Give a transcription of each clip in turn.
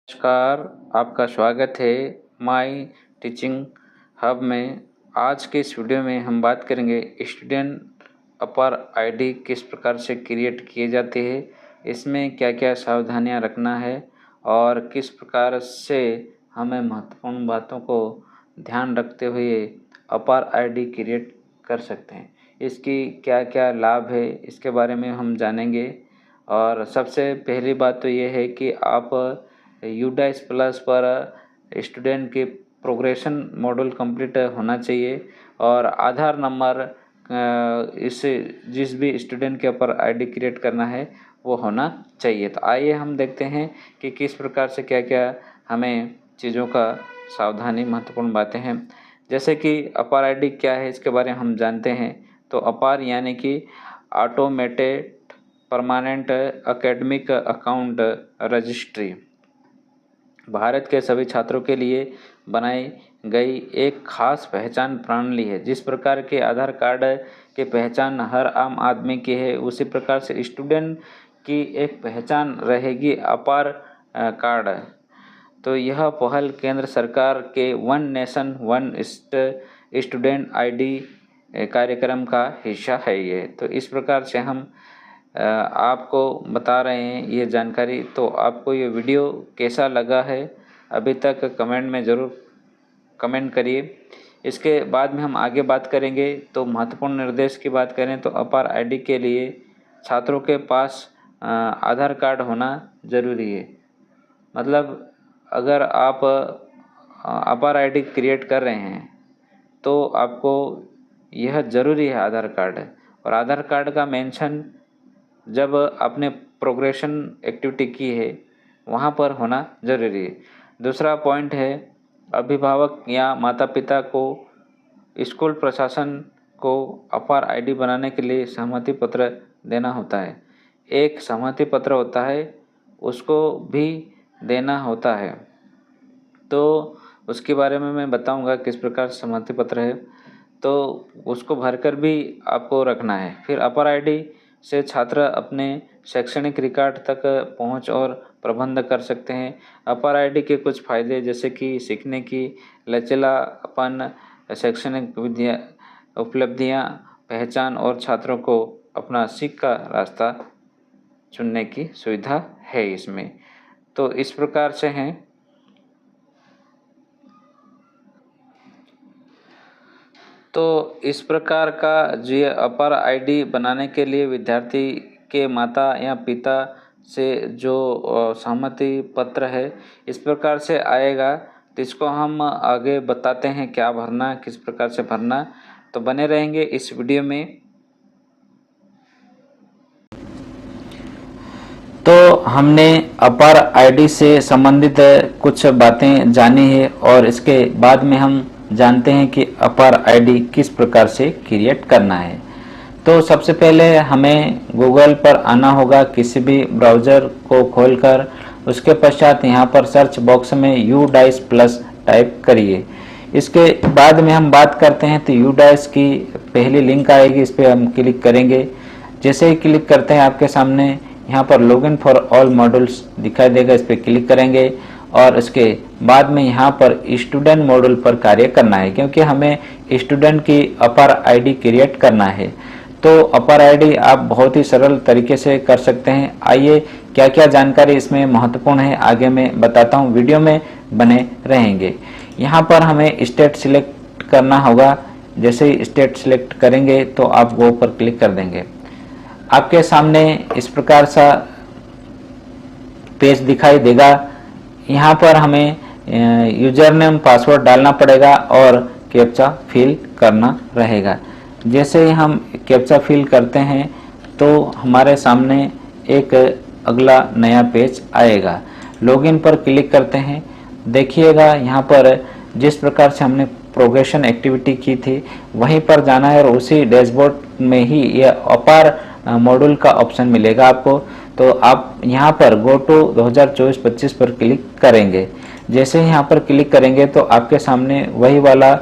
नमस्कार, आपका स्वागत है माय टीचिंग हब में। आज के इस वीडियो में हम बात करेंगे स्टूडेंट अपर आईडी किस प्रकार से क्रिएट किए जाते हैं, इसमें क्या क्या सावधानियां रखना है और किस प्रकार से हमें महत्वपूर्ण बातों को ध्यान रखते हुए अपर आईडी क्रिएट कर सकते हैं। इसकी क्या क्या लाभ है, इसके बारे में हम जानेंगे। और सबसे पहली बात तो ये है कि आप यूडाइस प्लस पर स्टूडेंट के प्रोग्रेशन मॉड्यूल कंप्लीट होना चाहिए और आधार नंबर इससे जिस भी स्टूडेंट के ऊपर आईडी क्रिएट करना है वो होना चाहिए। तो आइए हम देखते हैं कि किस प्रकार से क्या क्या हमें चीज़ों का सावधानी महत्वपूर्ण बातें हैं। जैसे कि अपार आईडी क्या है, इसके बारे में हम जानते हैं। तो अपार यानी कि automated permanent academic account registry Bharat के सभी छात्रों के लिए बनाई गई एक खास पहचान प्रणाली है। जिस प्रकार के आधार कार्ड की पहचान हर आम आदमी की है, उसी प्रकार से स्टूडेंट की एक पहचान रहेगी अपार कार्ड। तो यह पहल केंद्र सरकार के one nation one student ID कार्यक्रम का हिस्सा है ये। तो इस प्रकार से हम आपको बता रहे हैं ये जानकारी। तो आपको ये वीडियो कैसा लगा है अभी तक कमेंट में ज़रूर कमेंट करिए। इसके बाद में हम आगे बात करेंगे। तो महत्वपूर्ण निर्देश की बात करें तो अपार आईडी के लिए छात्रों के पास आधार कार्ड होना ज़रूरी है। मतलब अगर आप अपार आईडी क्रिएट कर रहे हैं तो आपको यह ज़रूरी है आधार कार्ड। और आधार कार्ड का मेंशन जब आपने प्रोग्रेशन एक्टिविटी की है वहाँ पर होना ज़रूरी है। दूसरा पॉइंट है, अभिभावक या माता पिता को स्कूल प्रशासन को अपार आईडी बनाने के लिए सहमति पत्र देना होता है। एक सहमति पत्र होता है, उसको भी देना होता है। तो उसके बारे में मैं बताऊंगा किस प्रकार सहमति पत्र है, तो उसको भरकर भी आपको रखना है। फिर अपार आईडी से छात्र अपने शैक्षणिक रिकॉर्ड तक पहुंच और प्रबंध कर सकते हैं। अपार आईडी के कुछ फ़ायदे जैसे कि सीखने की लचीलापन, शैक्षणिक उपलब्धियां, पहचान और छात्रों को अपना सीख का रास्ता चुनने की सुविधा है इसमें। तो इस प्रकार से हैं। तो इस प्रकार का जो अपार आईडी बनाने के लिए विद्यार्थी के माता या पिता से जो सहमति पत्र है इस प्रकार से आएगा। तो इसको हम आगे बताते हैं क्या भरना, किस प्रकार से भरना। तो बने रहेंगे इस वीडियो में। तो हमने अपार आईडी से संबंधित कुछ बातें जानी है और इसके बाद में हम जानते हैं कि अपार आईडी किस प्रकार से क्रिएट करना है। तो सबसे पहले हमें गूगल पर आना होगा, किसी भी ब्राउज़र को खोलकर उसके पश्चात यहाँ पर सर्च बॉक्स में यूडाइस प्लस टाइप करिए। इसके बाद में हम बात करते हैं तो यूडाइस की पहली लिंक आएगी, इस पर हम क्लिक करेंगे। जैसे ही क्लिक करते हैं आपके सामने यहाँ पर लॉगिन फॉर ऑल मॉड्यूल्स दिखाई देगा, इस पर क्लिक करेंगे और इसके बाद में यहाँ पर स्टूडेंट मॉड्यूल पर कार्य करना है, क्योंकि हमें स्टूडेंट की अपार आईडी क्रिएट करना है। तो अपार आईडी आप बहुत ही सरल तरीके से कर सकते हैं। आइए क्या क्या जानकारी इसमें महत्वपूर्ण है आगे मैं बताता हूँ, वीडियो में बने रहेंगे। यहाँ पर हमें स्टेट सिलेक्ट करना होगा। जैसे ही स्टेट सिलेक्ट करेंगे तो आप गो पर क्लिक कर देंगे। आपके सामने इस प्रकार सा पेज दिखाई देगा। यहाँ पर हमें यूजर नेम पासवर्ड डालना पड़ेगा और कैप्चा फिल करना रहेगा। जैसे ही हम कैप्चा फिल करते हैं तो हमारे सामने एक अगला नया पेज आएगा। लॉगिन पर क्लिक करते हैं। देखिएगा यहाँ पर जिस प्रकार से हमने प्रोग्रेशन एक्टिविटी की थी वहीं पर जाना है और उसी डैशबोर्ड में ही यह अपार मॉड्यूल का ऑप्शन मिलेगा आपको। तो आप यहाँ पर गो टू 2024-25 पर क्लिक करेंगे। जैसे ही यहाँ पर क्लिक करेंगे तो आपके सामने वही वाला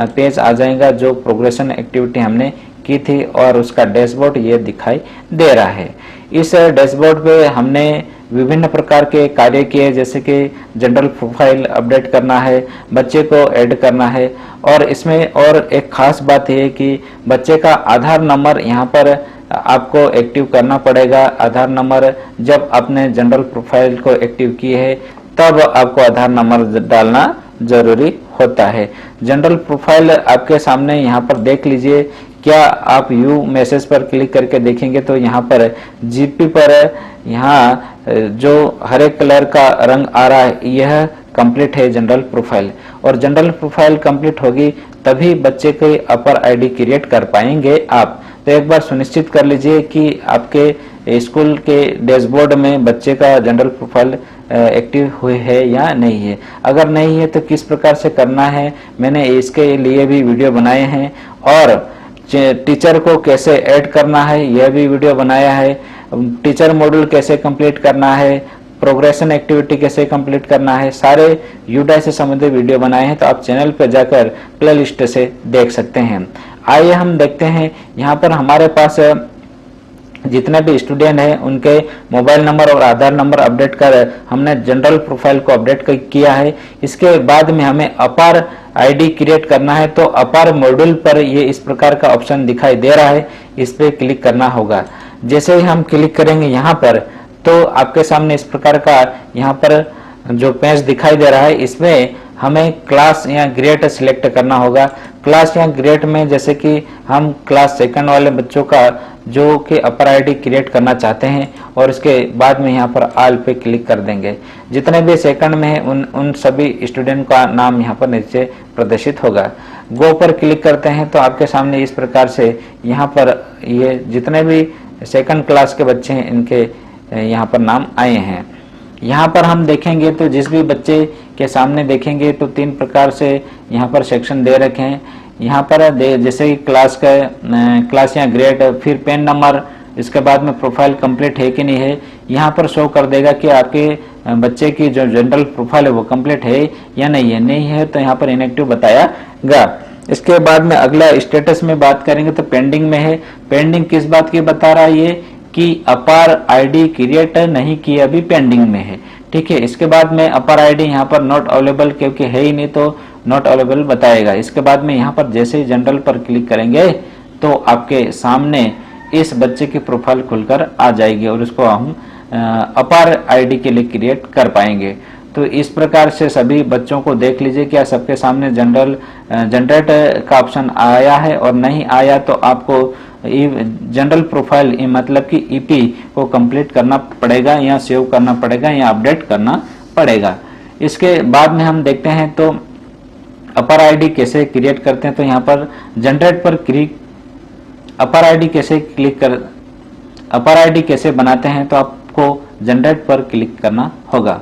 पेज आ जाएगा जो प्रोग्रेशन एक्टिविटी हमने की थी और उसका डैशबोर्ड ये दिखाई दे रहा है। इस डैशबोर्ड पे हमने विभिन्न प्रकार के कार्य किए, जैसे कि जनरल प्रोफाइल अपडेट करना है, बच्चे को ऐड करना है, और इसमें और एक खास बात यह है कि बच्चे का आधार नंबर यहाँ पर आपको एक्टिव करना पड़ेगा। आधार नंबर जब आपने जनरल प्रोफाइल को एक्टिव किए है तब आपको आधार नंबर डालना जरूरी होता है। जनरल प्रोफाइल आपके सामने यहाँ पर देख लीजिए। क्या आप यू मैसेज पर क्लिक करके देखेंगे तो यहाँ पर जीपी पर यहाँ जो हरे कलर का रंग आ रहा है यह कंप्लीट है जनरल प्रोफाइल, और जनरल प्रोफाइल कंप्लीट होगी तभी बच्चे के अपर आईडी क्रिएट कर पाएंगे आप। तो एक बार सुनिश्चित कर लीजिए कि आपके स्कूल के डैशबोर्ड में बच्चे का जनरल प्रोफाइल एक्टिव हुए है या नहीं है। अगर नहीं है तो किस प्रकार से करना है, मैंने इसके लिए भी वीडियो बनाए हैं, और टीचर को कैसे ऐड करना है यह भी वीडियो बनाया है। टीचर मॉड्यूल कैसे कंप्लीट करना है, प्रोग्रेशन एक्टिविटी कैसे कंप्लीट करना है, सारे यूडाई से संबंधित वीडियो बनाए हैं, तो आप चैनल पर जाकर प्लेलिस्ट से देख सकते हैं। आइए हम देखते हैं यहाँ पर हमारे पास जितने भी स्टूडेंट हैं उनके मोबाइल नंबर और आधार नंबर अपडेट कर हमने जनरल प्रोफाइल को अपडेट किया है। इसके बाद में हमें अपार आईडी क्रिएट करना है, तो अपार मॉड्यूल पर ये इस प्रकार का ऑप्शन दिखाई दे रहा है, इस पर क्लिक करना होगा। जैसे ही हम क्लिक करेंगे यहाँ पर तो आपके सामने इस प्रकार का यहाँ पर जो पेज दिखाई दे रहा है, इसमें हमें क्लास या ग्रेड सिलेक्ट करना होगा। क्लास या ग्रेड में जैसे कि हम क्लास सेकंड वाले बच्चों का जो कि अपर आईडी क्रिएट करना चाहते हैं, और इसके बाद में यहाँ पर ऑल पे क्लिक कर देंगे। जितने भी सेकंड में है उन सभी स्टूडेंट का नाम यहाँ पर नीचे प्रदर्शित होगा। गो पर क्लिक करते हैं तो आपके सामने इस प्रकार से यहाँ पर ये जितने भी सेकंड क्लास के बच्चे हैं इनके यहाँ पर नाम आए हैं। यहाँ पर हम देखेंगे तो जिस भी बच्चे के सामने देखेंगे तो 3 प्रकार से यहाँ पर सेक्शन दे रखे हैं। यहाँ पर जैसे कि क्लास या ग्रेड, फिर पेन नंबर, इसके बाद में प्रोफाइल कंप्लीट है कि नहीं है, यहाँ पर शो कर देगा कि आपके बच्चे की जो जनरल प्रोफाइल है वो कंप्लीट है या नहीं है। नहीं है तो यहाँ पर इनएक्टिव बतायागा। इसके बाद में अगला स्टेटस में बात करेंगे तो पेंडिंग में है। पेंडिंग किस बात की बता रहा है ये कि अपार आईडी क्रिएट नहीं की, अभी पेंडिंग में है। ठीक है, इसके बाद में अपर आईडी यहाँ पर नॉट अवेलेबल, क्योंकि है ही नहीं तो नॉट अवेलेबल बताएगा। इसके बाद में यहाँ पर जैसे ही जनरल पर क्लिक करेंगे तो आपके सामने इस बच्चे की प्रोफाइल खुलकर आ जाएगी और उसको हम अपर आईडी के लिए क्रिएट कर पाएंगे। तो इस प्रकार से सभी बच्चों को देख लीजिए क्या सबके सामने जनरेट का ऑप्शन आया है, और नहीं आया तो आपको जनरल प्रोफाइल मतलब कि ईपी को कंप्लीट करना पड़ेगा, या सेव करना पड़ेगा, या अपडेट करना पड़ेगा। इसके बाद में हम देखते हैं तो अपर आईडी कैसे क्रिएट करते हैं। तो यहाँ पर जनरेट पर अपर आईडी कैसे बनाते हैं, तो आपको जनरेट पर क्लिक करना होगा।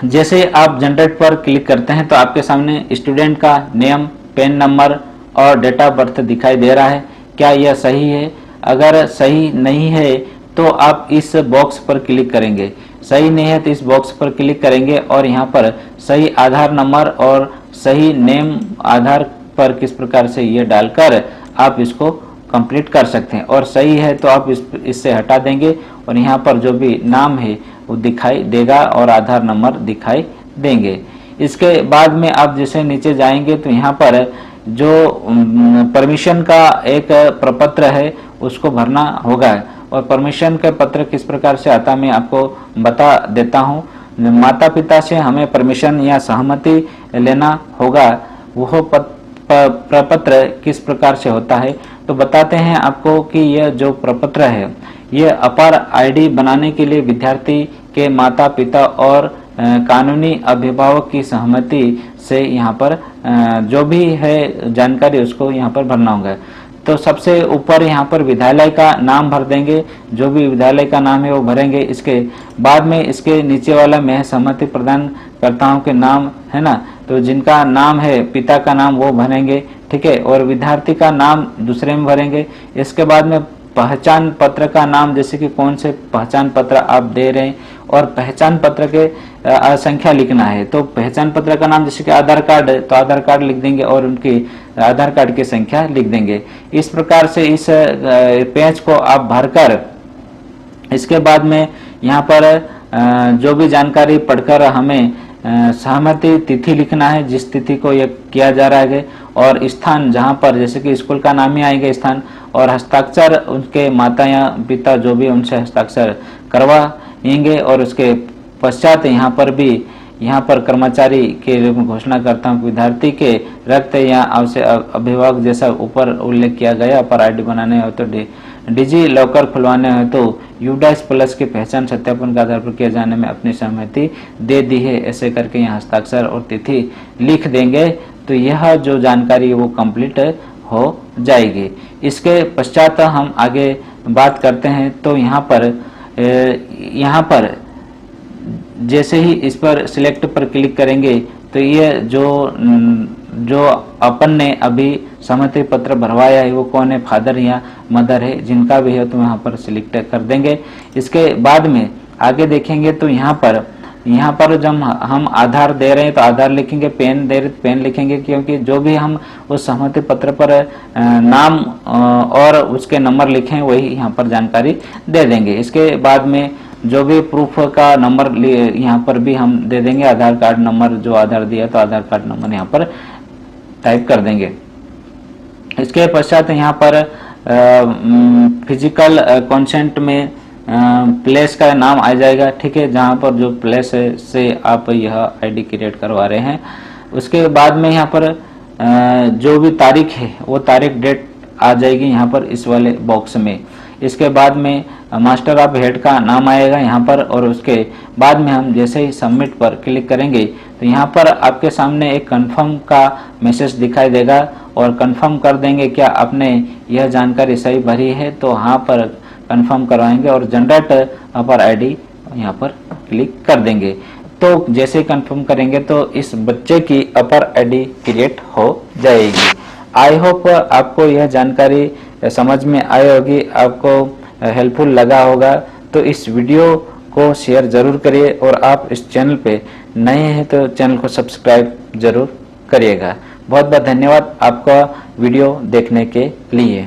जैसे आप जनरेट पर क्लिक करते हैं तो आपके सामने स्टूडेंट का नेम, पेन नंबर और डेट ऑफ बर्थ दिखाई दे रहा है। क्या यह सही है? अगर सही नहीं है तो आप इस बॉक्स पर क्लिक करेंगे। सही नहीं है तो इस बॉक्स पर क्लिक करेंगे और यहाँ पर सही आधार नंबर और सही नेम आधार पर किस प्रकार से ये डालकर आप इसको कंप्लीट कर सकते हैं। और सही है तो आप इससे हटा देंगे और यहाँ पर जो भी नाम है वो दिखाई देगा और आधार नंबर दिखाई देंगे। इसके बाद में आप जैसे नीचे जाएंगे तो यहाँ पर जो परमिशन का एक प्रपत्र है उसको भरना होगा, और परमिशन का पत्र किस प्रकार से आता है मैं आपको बता देता हूँ। माता पिता से हमें परमिशन या सहमति लेना होगा। वह प्रपत्र किस प्रकार से होता है तो बताते हैं आपको कि यह जो प्रपत्र है ये अपर आईडी बनाने के लिए विद्यार्थी के माता पिता और कानूनी अभिभावक की सहमति से यहाँ पर जो भी है जानकारी उसको यहाँ पर भरना होगा। तो सबसे ऊपर यहाँ पर विद्यालय का नाम भर देंगे, जो भी विद्यालय का नाम है वो भरेंगे। इसके बाद में इसके नीचे वाला मैं सहमति प्रदान करता हूँ कि नाम है ना, तो जिनका नाम है पिता का नाम वो भरेंगे, ठीक है, और विद्यार्थी का नाम दूसरे में भरेंगे। इसके बाद में पहचान पत्र का नाम, जैसे कि कौन से पहचान पत्र आप दे रहे हैं, और पहचान पत्र के संख्या लिखना है। तो पहचान पत्र का नाम जैसे कि आधार कार्ड है तो आधार कार्ड लिख देंगे और उनकी आधार कार्ड की संख्या लिख देंगे। इस प्रकार से इस पेज को आप भरकर इसके बाद में यहाँ पर जो भी जानकारी पढ़कर हमें सहमति तिथि लिखना है, जिस तिथि को यह किया जा रहा है, और स्थान जहाँ पर, जैसे कि स्कूल का नाम ही आएगा स्थान, और हस्ताक्षर उनके माता या पिता जो भी उनसे हस्ताक्षर करवाएंगे। और उसके पश्चात यहाँ पर कर्मचारी के रूप में घोषणा करता हूँ, विद्यार्थी के रक्त या अभिभावक जैसा ऊपर उल्लेख किया गया, अपर आईडी बनाने हो तो डिजी लॉकर खुलवाने हो तो U+ के पहचान सत्यापन के आधार पर किए जाने में अपनी सहमति दे दी है, ऐसे करके यहाँ हस्ताक्षर और तिथि लिख देंगे। तो यह जो जानकारी है वो कंप्लीट हो जाएगी। इसके पश्चात हम आगे बात करते हैं। तो यहाँ पर जैसे ही इस पर सिलेक्ट पर क्लिक करेंगे तो ये जो अपन ने अभी सहमति पत्र भरवाया है वो कौन है, फादर या मदर है, जिनका भी है तो यहाँ पर सिलेक्ट कर देंगे। इसके बाद में आगे देखेंगे तो यहाँ पर जब हम आधार दे रहे हैं तो आधार लिखेंगे, पेन दे रहे तो पेन लिखेंगे, क्योंकि जो भी हम उस सहमति पत्र पर नाम और उसके नंबर लिखें वही यहाँ पर जानकारी दे देंगे। इसके बाद में जो भी प्रूफ का नंबर यहाँ पर भी हम दे देंगे, आधार कार्ड नंबर जो आधार दिया तो आधार कार्ड नंबर यहाँ पर टाइप कर देंगे। इसके पश्चात यहाँ पर फिजिकल कंसेंट में प्लेस का नाम आ जाएगा, ठीक है, जहाँ पर जो प्लेस से आप यह आईडी क्रिएट करवा रहे हैं। उसके बाद में यहाँ पर जो भी तारीख है वो तारीख डेट आ जाएगी यहाँ पर इस वाले बॉक्स में। इसके बाद में मास्टर ऑफ हेड का नाम आएगा यहाँ पर, और उसके बाद में हम जैसे ही सबमिट पर क्लिक करेंगे तो यहाँ पर आपके सामने एक कंफर्म का मैसेज दिखाई देगा, और कंफर्म कर देंगे क्या आपने यह जानकारी सही भरी है, तो यहाँ पर कंफर्म करवाएंगे और जनरेट अपर आईडी यहाँ पर क्लिक कर देंगे। तो जैसे कंफर्म करेंगे तो इस बच्चे की अपर आईडी क्रिएट हो जाएगी। आई होप आपको यह जानकारी समझ में आई होगी, आपको हेल्पफुल लगा होगा। तो इस वीडियो को शेयर जरूर करिए, और आप इस चैनल पे नए हैं तो चैनल को सब्सक्राइब जरूर करिएगा। बहुत बहुत धन्यवाद आपका वीडियो देखने के लिए।